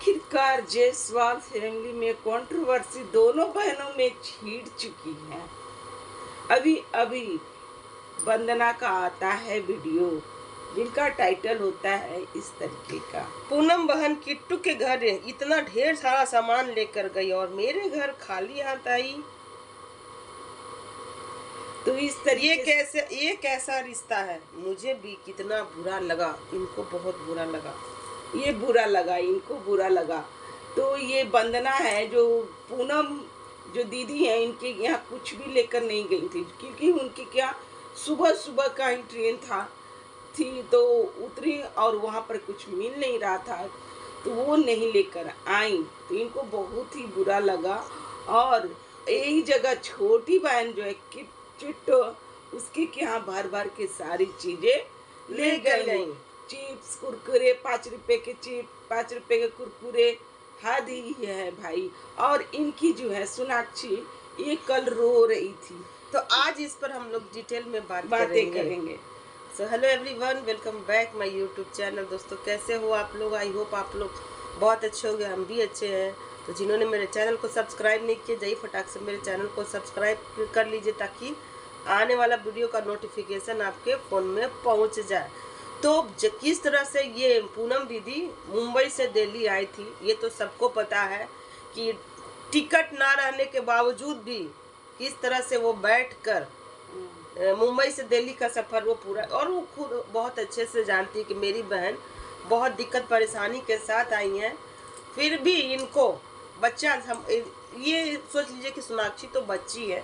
आखिरकार जायसवाल फैमिली में कंट्रोवर्सी दोनों बहनों में छिड़ चुकी है। अभी अभी वंदना का आता है वीडियो जिनका टाइटल होता है इस तरीके का, पूनम बहन किट्टू के घर इतना ढेर सारा सामान लेकर गई और मेरे घर खाली हाथ आई। तो इस तरीके ये कैसा रिश्ता है? मुझे भी कितना बुरा लगा, इनको बहुत बुरा लगा। ये बुरा लगा, इनको बुरा लगा। तो ये वंदना है जो पूनम जो दीदी है, इनके यहाँ कुछ भी लेकर नहीं गई थी, क्योंकि उनके क्या सुबह सुबह का ही ट्रेन थी तो उतरी और वहाँ पर कुछ मिल नहीं रहा था तो वो नहीं लेकर आई। तो इनको बहुत ही बुरा लगा और यही जगह छोटी बहन जो है चिट्टो, उसके यहाँ भर भर के सारी चीजें ले गई। चिप्स कुरकुरे, 5 रुपए के चिप्स, 5 रुपए के कुरकुरे, हद ही है भाई। और इनकी जो है सोनाक्षी, ये कल रो रही थी, तो आज इस पर हम लोग डिटेल में बातें करेंगे। So hello everyone, welcome back my YouTube channel. दोस्तों कैसे हो आप लोग? आई होप आप लोग बहुत अच्छे होंगे, हम भी अच्छे हैं। तो जिन्होंने मेरे चैनल को सब्सक्राइब नहीं किया, जाइए फटाक से मेरे चैनल को सब्सक्राइब कर लीजिए ताकि आने वाला वीडियो का नोटिफिकेशन आपके फ़ोन में पहुंच जाए। तो किस तरह से ये पूनम दीदी मुंबई से दिल्ली आई थी, ये तो सबको पता है कि टिकट ना रहने के बावजूद भी किस तरह से वो बैठकर मुंबई से दिल्ली का सफ़र वो पूरा, और वो खुद बहुत अच्छे से जानती है कि मेरी बहन बहुत दिक्कत परेशानी के साथ आई हैं, फिर भी इनको बच्चा, हम ये सोच लीजिए कि सोनाक्षी तो बच्ची है,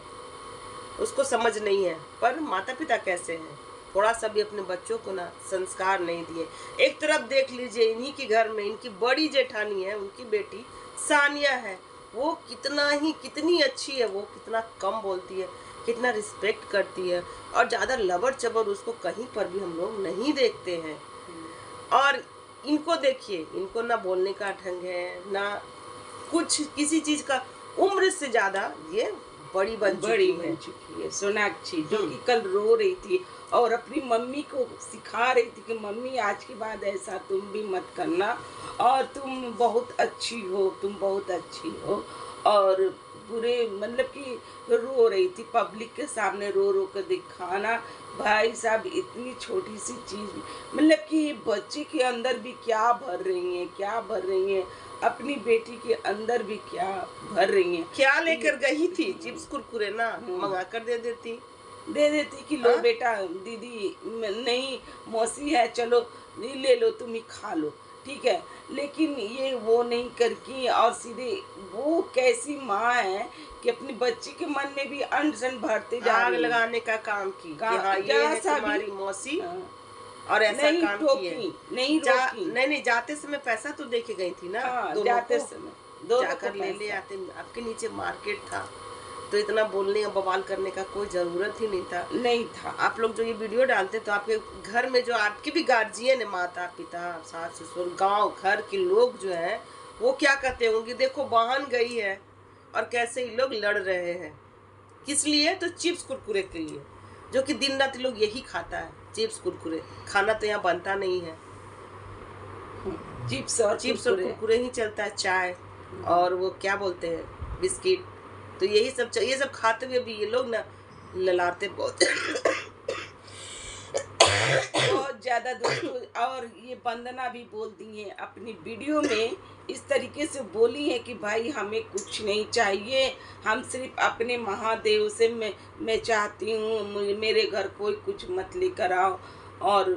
उसको समझ नहीं है, पर माता पिता कैसे हैं, थोड़ा सा भी अपने बच्चों को ना संस्कार नहीं दिए। एक तरफ देख लीजिए इन्हीं के घर में इनकी बड़ी जेठानी है, उनकी बेटी सानिया है, वो कितनी अच्छी है, वो कितना कम बोलती है, कितना रिस्पेक्ट करती है और ज़्यादा लबर चबर उसको कहीं पर भी हम लोग नहीं देखते हैं। और इनको देखिए, इनको ना बोलने का ढंग है ना कुछ किसी चीज़ का, उम्र से ज़्यादा ये बड़ी बन चुकी है सोनाक्षी, जो कि कल रो रही थी और अपनी मम्मी को सिखा रही थी कि मम्मी आज के बाद ऐसा तुम भी मत करना और तुम बहुत अच्छी हो, तुम बहुत अच्छी हो। और पूरे मतलब कि रो रही थी पब्लिक के सामने, रो रो कर दिखाना। भाई साहब इतनी छोटी सी चीज़, मतलब कि बच्चे के अंदर भी क्या भर रही हैं, अपनी बेटी के अंदर भी क्या भर रही हैं। क्या लेकर गई थी? चिप्स कुरकुरे ना मंगा कर दे देती कि लो बेटा, दीदी नहीं मौसी है, चलो ले लो, तुम ही खा लो, ठीक है। लेकिन ये वो नहीं करके और सीधे वो कैसी माँ है कि अपनी बच्ची के मन में भी अनशन भरते जा आग लगाने का काम की कि हाँ ये है तुम्हारी मौसी। और ऐसा नहीं काम रोकी, नहीं जाते समय पैसा तो देके गई थी ना। जाते समय जाकर ले आते, आपके नीचे मार्केट था तो इतना बोलने और बवाल करने का कोई जरूरत ही नहीं था। आप लोग जो ये वीडियो डालते तो आपके घर में जो आपके भी गार्जियन है, माता पिता सास ससुर, गांव घर के लोग जो है वो क्या कहते होंगे, देखो बहन गई है और कैसे ये लोग लड़ रहे हैं, किस लिए? तो चिप्स कुरकुरे के लिए, जो कि दिन रात लोग यही खाता है, चिप्स कुरकुरे। खाना तो यहाँ बनता नहीं है, चिप्स और कुरकुरे ही चलता है, चाय और वो क्या बोलते हैं बिस्किट। तो ये सब खाते हुए भी ये लोग ना ललाते बहुत ज्यादा दोस्तों। और ये वंदना भी बोलती हैं अपनी वीडियो में, इस तरीके से बोली है कि भाई हमें कुछ नहीं चाहिए, हम सिर्फ अपने महादेव से मैं चाहती हूँ मेरे घर कोई कुछ मत लेकर आओ। और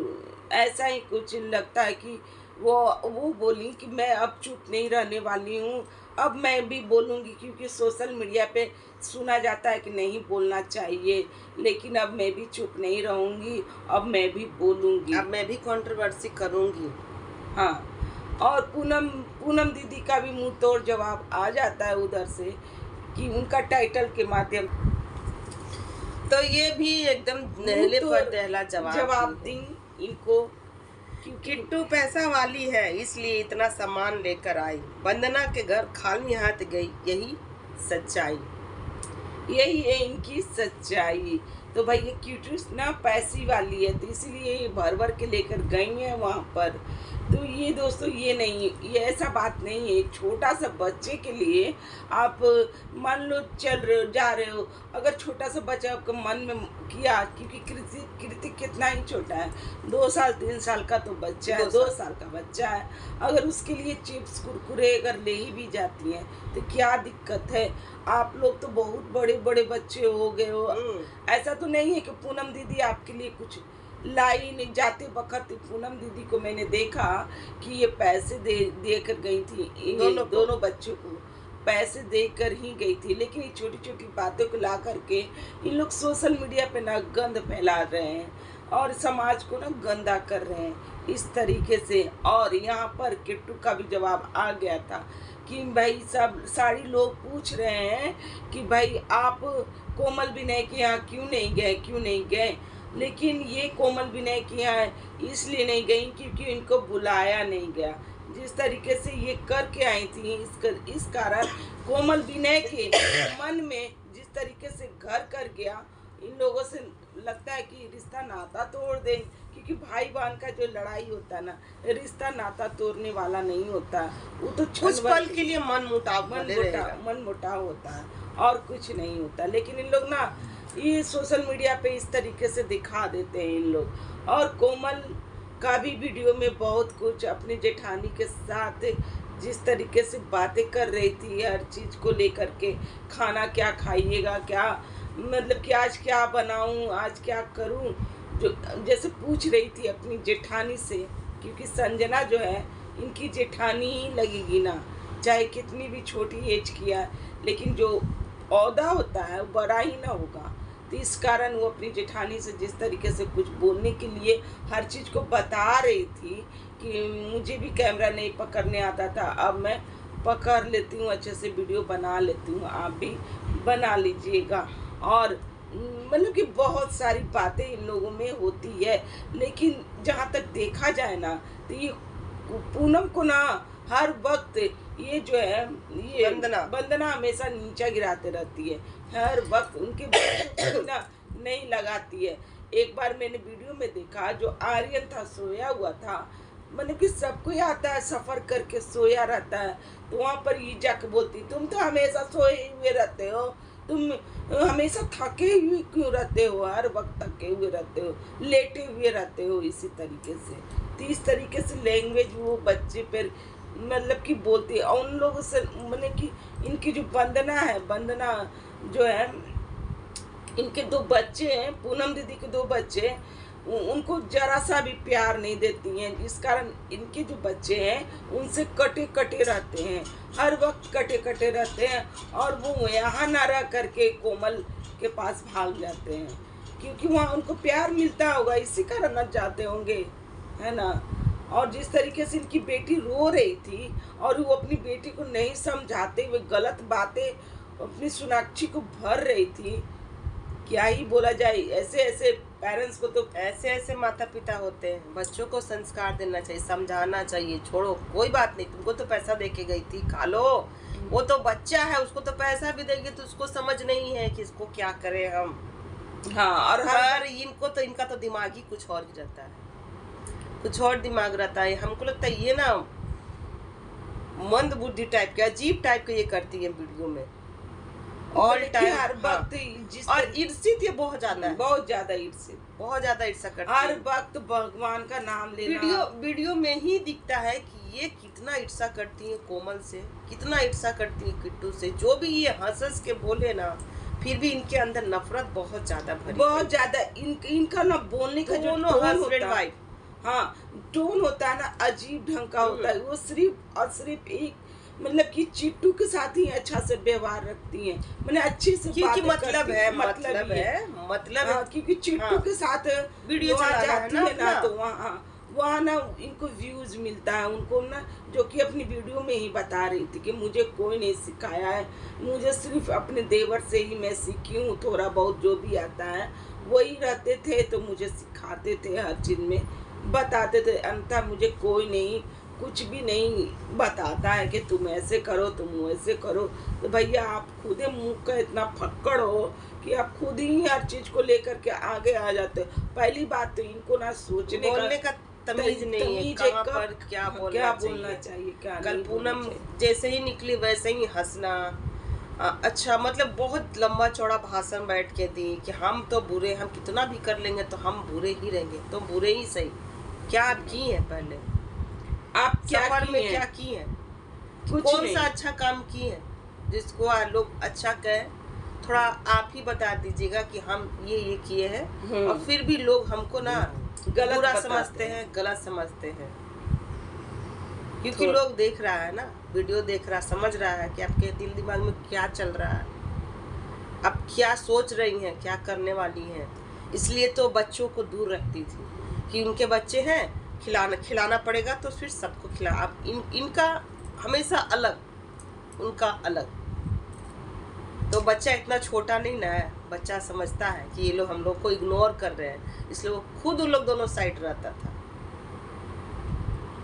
ऐसा ही कुछ लगता है कि वो बोली कि मैं अब चुप नहीं रहने वाली हूँ, अब मैं भी बोलूँगी, क्योंकि सोशल मीडिया पे सुना जाता है कि नहीं बोलना चाहिए, लेकिन अब मैं भी चुप नहीं रहूँगी, अब मैं भी बोलूँगी, अब मैं भी कंट्रोवर्सी करूँगी। हाँ, और पूनम दीदी का भी मुंह तोड़ जवाब आ जाता है उधर से कि उनका टाइटल के माध्यम, तो ये भी एकदम नहले पर दहला जवाब दी इनको। किट्टू पैसा वाली है इसलिए इतना सामान लेकर आई, वंदना के घर खाली हाथ गई, यही है इनकी सच्चाई। तो भाई ये किट्टू ना पैसे वाली है, तो इसलिए भर भर के लेकर गई है वहाँ पर। तो ये दोस्तों ये नहीं, ये ऐसा बात नहीं है। एक छोटा सा बच्चे के लिए आप मान लो चल रहे हो, जा रहे हो, अगर छोटा सा बच्चा आपके मन में किया, क्योंकि कृति कितना ही छोटा है, 2 साल 3 साल का तो बच्चा है, 2 साल का बच्चा है, अगर उसके लिए चिप्स कुरकुरे अगर ले ही भी जाती हैं तो क्या दिक्कत है। आप लोग तो बहुत बड़े बड़े बच्चे हो गए हो, ऐसा तो नहीं है कि पूनम दीदी आपके लिए कुछ लाई नहीं। जाते वक्त पूनम दीदी को मैंने देखा कि ये पैसे दे कर गई थी, दोनों बच्चों को पैसे देकर ही गई थी, लेकिन ये छोटी छोटी बातों को ला करके इन लोग सोशल मीडिया पे ना गंद फैला रहे हैं और समाज को ना गंदा कर रहे हैं इस तरीके से। और यहाँ पर किट्टू का भी जवाब आ गया था कि भाई सब सारी लोग पूछ रहे हैं कि भाई आप कोमल विनय के यहाँ क्यों नहीं गए, लेकिन ये कोमल विनय के यहाँ इसलिए नहीं गई क्योंकि इनको बुलाया नहीं गया। जिस तरीके से ये करके आई थी इस कारण कोमल विनय के मन में जिस तरीके से घर कर गया, इन लोगों से लगता है कि रिश्ता नाता तोड़ दें, क्योंकि भाई बहन का जो लड़ाई होता है ना, रिश्ता नाता तोड़ने वाला नहीं होता, वो तो कुछ पल के लिए मन मुटाव होता है और कुछ नहीं होता। लेकिन इन लोग ना ये सोशल मीडिया पे इस तरीके से दिखा देते हैं इन लोग। और कोमल का भी वीडियो में बहुत कुछ अपनी जेठानी के साथ जिस तरीके से बातें कर रही थी हर चीज़ को लेकर के, खाना क्या खाइएगा, क्या मतलब कि आज क्या बनाऊं, आज क्या करूं, जो जैसे पूछ रही थी अपनी जेठानी से, क्योंकि संजना जो है इनकी जेठानी ही लगेगी ना, चाहे कितनी भी छोटी एज किया, लेकिन जो औहदा होता है वो बड़ा ही ना होगा। तो इस कारण वो अपनी जेठानी से जिस तरीके से कुछ बोलने के लिए हर चीज़ को बता रही थी कि मुझे भी कैमरा नहीं पकड़ने आता था, अब मैं पकड़ लेती हूँ, अच्छे से वीडियो बना लेती हूँ, आप भी बना लीजिएगा। और मतलब कि बहुत सारी बातें इन लोगों में होती है, लेकिन जहाँ तक देखा जाए ना तो ये पूनम को ना हर वक्त ये जो है ये वंदना हमेशा नीचा गिराते रहती है, हर वक्त उनके बच्चों को ना नहीं लगाती है। एक बार मैंने वीडियो में देखा जो आर्यन था सोया हुआ था, मतलब कि सबको ही आता है सफ़र करके सोया रहता है, तो वहाँ पर ये जाके बोलती तुम तो हमेशा सोए हुए रहते हो, तुम हमेशा थके हुए क्यों रहते हो, हर वक्त थके हुए रहते हो, लेटे हुए रहते हो इसी तरीके से। तो इस तरीके से लैंग्वेज वो बच्चे पर मतलब कि बोलती है। और उन लोगों से मतलब कि इनकी जो वंदना जो है, इनके 2 बच्चे हैं, पूनम दीदी के 2 बच्चे, उनको जरा सा भी प्यार नहीं देती हैं, जिस कारण इनके जो बच्चे हैं उनसे कटे रहते हैं, हर वक्त कटे रहते हैं, और वो यहाँ ना रह करके कोमल के पास भाग जाते हैं, क्योंकि वहाँ उनको प्यार मिलता होगा, इसी कारण न जाते होंगे, है ना। और जिस तरीके से इनकी बेटी रो रही थी और वो अपनी बेटी को नहीं समझाते हुए गलत बातें अपनी सोनाक्षी को भर रही थी, क्या ही बोला जाए। ऐसे पेरेंट्स को तो ऐसे माता पिता होते हैं, बच्चों को संस्कार देना चाहिए, समझाना चाहिए, छोड़ो कोई बात नहीं, तुमको तो पैसा दे के गई थी, खा लो, वो तो बच्चा है, उसको तो पैसा भी देंगे तो उसको समझ नहीं है कि इसको क्या करें हम। हाँ, और हर इनका तो दिमाग ही कुछ और ही रहता है, कुछ और दिमाग रहता है। हमको लगता है ये ना मंद बुद्धि टाइप के, अजीब टाइप के ये करती है वीडियो में ऑल टाइम, हर वक्त। और ईर्षित ये बहुत ज्यादा ईर्षा करती है, हर वक्त भगवान का नाम लेना। वीडियो में ही दिखता है कि ये कितना ईर्षा करती है कोमल से, कितना ईर्षा करती है किट्टू से। जो भी ये हंस के बोले ना, फिर भी इनके अंदर नफरत बहुत ज्यादा इनका ना बोलने का जो हस्बैंड वाइफ, हाँ, टोन होता है ना अजीब ढंग का होता है। वो सिर्फ और सिर्फ एक मतलब कि चिट्टू के साथ ही अच्छा से व्यवहार रखती हैं, मैंने अच्छे से क्योंकि मतलब है क्योंकि चिट्टू के साथ वीडियो जाती है ना, तो वहाँ ना इनको व्यूज मिलता है, उनको ना, जो कि अपनी वीडियो में ही बता रही थी कि मुझे कोई नहीं सिखाया है, मुझे सिर्फ अपने देवर से ही मैं सीखी हूँ, थोड़ा बहुत जो भी आता है वही रहते थे, तो मुझे सिखाते थे, हर चीज़ में बताते थे, अन्यथा मुझे कोई नहीं, कुछ भी नहीं बताता है कि तुम ऐसे करो, तुम वैसे करो। तो भैया आप खुद ही मुँह का इतना फक्कड़ हो कि आप खुद ही हर चीज़ को लेकर के आगे आ जाते हो। पहली बात तो इनको ना सोचने बोलने का तमीज नहीं है तमीज कहाँ कब पर क्या बोलना चाहिए क्या कल नहीं पूनम बोलना चाहिए। जैसे ही निकली वैसे ही हंसना। अच्छा मतलब बहुत लंबा चौड़ा भाषण बैठ के दी कि हम तो बुरे, हम कितना भी कर लेंगे तो हम बुरे ही रहेंगे, तो बुरे ही सही। क्या आप की है पहले आप क्या सफर में, किए क्या हैं? की है, कुछ कौन नहीं। सा अच्छा काम की है जिसको लोग अच्छा कहे? थोड़ा आप ही बता दीजिएगा कि हम ये किए हैं, और फिर भी लोग हमको ना गलत बुरा बताते समझते हैं। हैं, गलत समझते हैं। क्योंकि थोड़ा- लोग देख रहा है ना, वीडियो देख रहा, समझ रहा है कि आपके दिल दिमाग में क्या चल रहा है, आप क्या सोच रही हैं, क्या करने वाली हैं। इसलिए तो बच्चों को दूर रखती थी कि उनके बच्चे हैं, खिलाना पड़ेगा तो फिर सबको खिला। अब इनका हमेशा अलग, उनका अलग। तो बच्चा इतना छोटा नहीं ना है, बच्चा समझता है कि ये लोग हम लोग को इग्नोर कर रहे हैं, इसलिए वो खुद उन लोग दोनों साइड रहता था।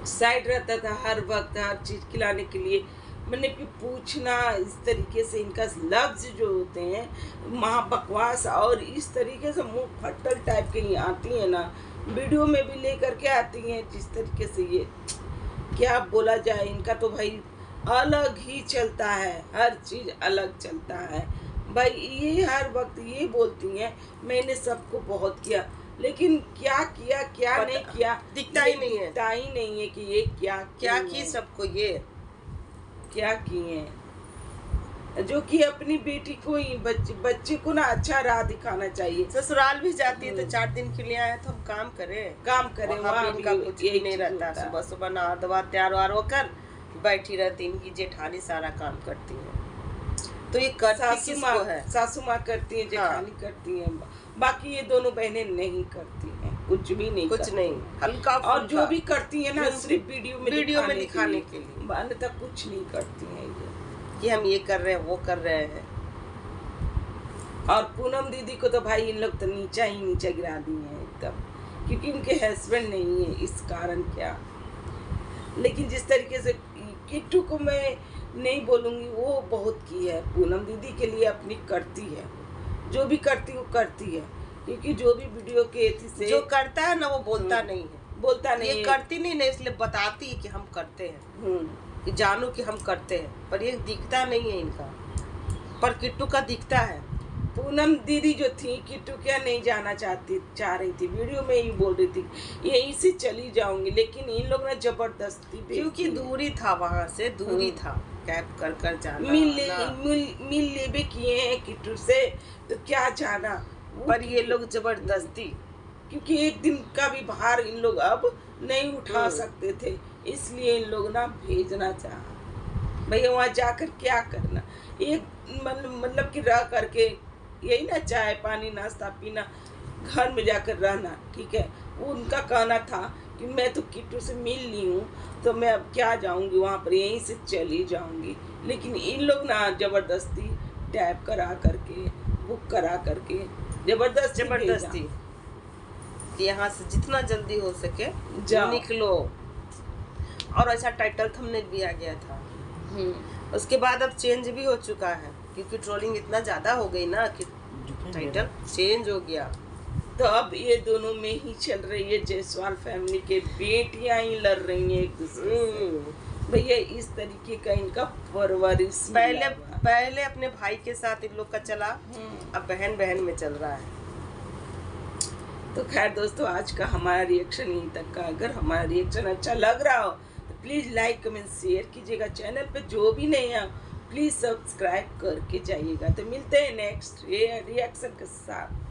साइड रहता था हर वक्त, हर चीज खिलाने के लिए। मैंने भी पूछना इस तरीके से, इनका लफ्ज जो होते हैं महा बकवास, और इस तरीके से मुंह फट्टल टाइप के ही आती है ना, वीडियो में भी लेकर के आती हैं जिस तरीके से। ये क्या बोला जाए, इनका तो भाई अलग ही चलता है, हर चीज अलग चलता है भाई। ये हर वक्त ये बोलती हैं मैंने सबको बहुत किया, लेकिन क्या किया क्या नहीं किया दिखता ही नहीं है। दिखता ही नहीं है कि ये क्या की सबको ये क्या किए हैं। जो कि अपनी बेटी को ही, बच्चे को ना अच्छा राह दिखाना चाहिए। ससुराल भी जाती है तो 4 दिन के लिए आए तो हम काम करें, वहाँ भी इनका कुछ भी नहीं रहता। सुबह सुबह नहा धोआ तैयार वार होकर बैठी रहती, इनकी जेठानी सारा काम करती है। तो ये करती किसको है? सासू माँ करती है, जेठानी करती है, बाकी ये दोनों बहनें नहीं करती हैं, कुछ भी नहीं, कुछ नहीं, हल्का और जो भी करती है ना सिर्फ वीडियो में दिखाने के लिए, अन्यथा कुछ नहीं करती हैं ये कि हम ये कर रहे हैं, वो कर रहे हैं। और पूनम दीदी को तो भाई इन लोग तो नीचा ही नीचा गिरा दिए हैं एकदम, क्योंकि उनके हस्बैंड नहीं है इस कारण क्या। लेकिन जिस तरीके से किट्टू को मैं नहीं बोलूँगी, वो बहुत की है पूनम दीदी के लिए, अपनी करती है, जो भी करती वो करती है। क्योंकि जो भी वीडियो के से जो करता है ना वो बोलता नहीं है, बोलता नहीं ये है। करती नहीं ना, इसलिए बताती है कि हम करते हैं, कि जानो कि हम करते हैं, पर ये दिखता नहीं है इनका। पर किट्टू का दिखता है। पूनम दीदी जो थी, किट्टू क्या नहीं जाना चाह रही थी, वीडियो में ही बोल रही थी यहीं से चली जाऊंगी, लेकिन इन लोग ने जबरदस्ती, क्योंकि दूरी था, वहां से दूरी था, कैब कर जाना, मिल ले भी किए हैं किट्टू से, तो क्या जाना। पर ये लोग जबरदस्ती, क्योंकि एक दिन का भी भार इन लोग अब नहीं उठा सकते थे, इसलिए इन लोग ना भेजना चाहा। भैया वहाँ जाकर क्या करना, एक मतलब कि रह करके यही ना, चाय पानी नाश्ता पीना, घर में जाकर रहना, ठीक है। वो उनका कहना था कि मैं तो किट्टू से मिल ली हूँ, तो मैं अब क्या जाऊँगी वहाँ पर, यहीं से चली जाऊँगी। लेकिन इन लोग ना जबरदस्ती टैप करा करके, बुक करा करके, जबरदस्ती यहाँ से जितना जल्दी हो सके निकलो। और ऐसा टाइटल थंबनेल भी आ गया था। उसके बाद अब चेंज भी हो चुका है, क्योंकि ट्रोलिंग इतना ज्यादा हो गई ना कि टाइटल चेंज हो गया। तो अब ये दोनों में ही चल रही है, जायसवाल फैमिली के बेटियां ही लड़ रही हैं एक दूसरे से। भैया इस तरीके का इनका परवरिश पहले अपने भाई के साथ इन लोग का चला, अब बहन बहन में चल रहा है। तो खैर दोस्तों, आज का हमारा रिएक्शन यहीं तक का। अगर हमारा रिएक्शन अच्छा लग रहा हो तो प्लीज़ लाइक कमेंट शेयर कीजिएगा। चैनल पे जो भी नहीं है प्लीज़ सब्सक्राइब करके जाइएगा। तो मिलते हैं नेक्स्ट रिएक्शन के साथ।